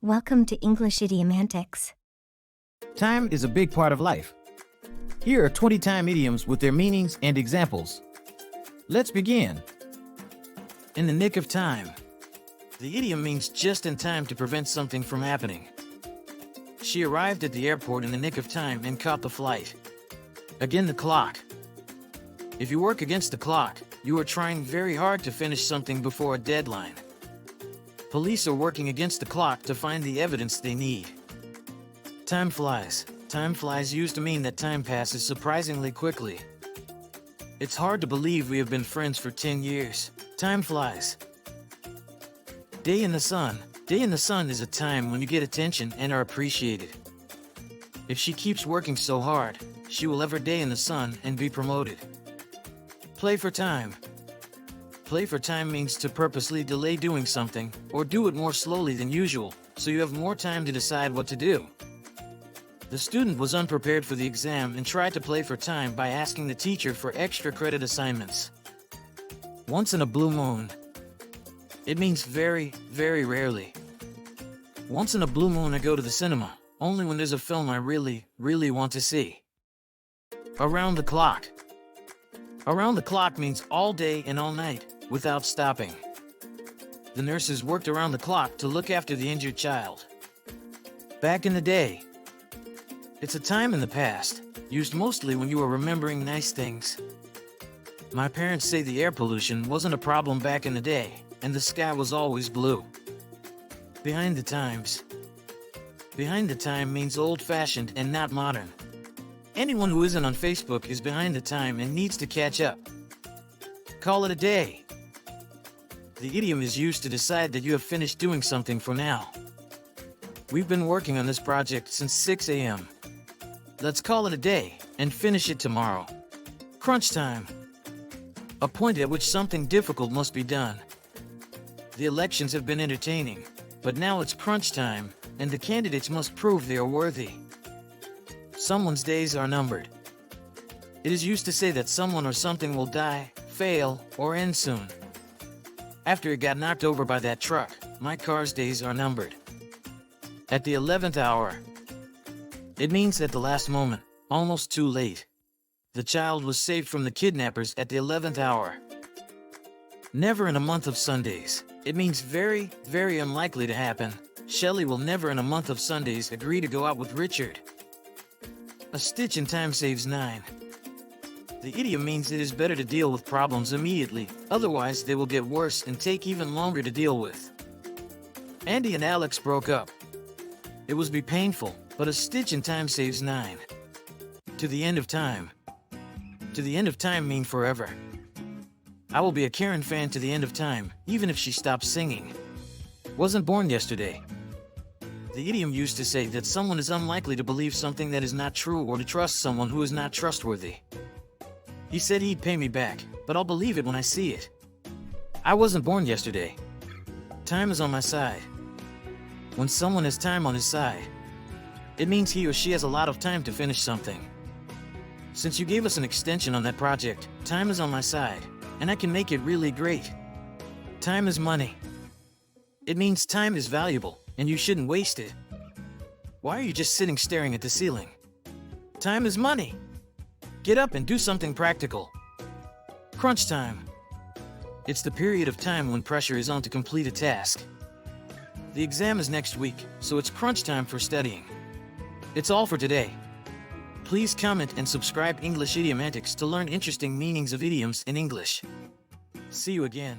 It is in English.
Welcome to English Idiomantics. Time is a big part of life. Here are 20 time idioms with their meanings and examples. Let's begin. In the nick of time. The idiom means just in time to prevent something from happening. She arrived at the airport in the nick of time and caught the flight. Again, the clock. If you work against the clock, you are trying very hard to finish something before a deadline. Police are working against the clock to find the evidence they need. Time flies. Time flies used to mean that time passes surprisingly quickly. It's hard to believe we have been friends for 10 years. Time flies. Day in the sun. Day in the sun is a time when you get attention and are appreciated. If she keeps working so hard, she will have her day in the sun and be promoted. Play for time. Play for time means to purposely delay doing something, or do it more slowly than usual, so you have more time to decide what to do. The student was unprepared for the exam and tried to play for time by asking the teacher for extra credit assignments. Once in a blue moon. It means very, very rarely. Once in a blue moon I go to the cinema, only when there's a film I really, really want to see. Around the clock. Around the clock means all day and all night, without stopping. The nurses worked around the clock to look after the injured child. Back in the day. It's a time in the past, used mostly when you were remembering nice things. My parents say the air pollution wasn't a problem back in the day, and the sky was always blue. Behind the times. Behind the time means old-fashioned and not modern. Anyone who isn't on Facebook is behind the time and needs to catch up. Call it a day. The idiom is used to decide that you have finished doing something for now. We've been working on this project since 6 a.m. Let's call it a day and finish it tomorrow. Crunch time. A point at which something difficult must be done. The elections have been entertaining, but now it's crunch time, and the candidates must prove they are worthy. Someone's days are numbered. It is used to say that someone or something will die, fail, or end soon. After it got knocked over by that truck, my car's days are numbered. At the 11th hour. It means at the last moment, almost too late. The child was saved from the kidnappers at the 11th hour. Never in a month of Sundays. It means very, very unlikely to happen. Shelley will never in a month of Sundays agree to go out with Richard. A stitch in time saves 9. The idiom means it is better to deal with problems immediately, otherwise they will get worse and take even longer to deal with. Andy and Alex broke up. It was be painful, but a stitch in time saves 9. To the end of time. To the end of time mean forever. I will be a Karen fan to the end of time, even if she stops singing. Wasn't born yesterday. The idiom used to say that someone is unlikely to believe something that is not true or to trust someone who is not trustworthy. He said he'd pay me back, but I'll believe it when I see it. I wasn't born yesterday. Time is on my side. When someone has time on his side, it means he or she has a lot of time to finish something. Since you gave us an extension on that project, time is on my side, and I can make it really great. Time is money. It means time is valuable, and you shouldn't waste it. Why are you just sitting staring at the ceiling? Time is money. Get up and do something practical. Crunch time. It's the period of time when pressure is on to complete a task. The exam is next week, so it's crunch time for studying. It's all for today. Please comment and subscribe English Idiomantics to learn interesting meanings of idioms in English. See you again.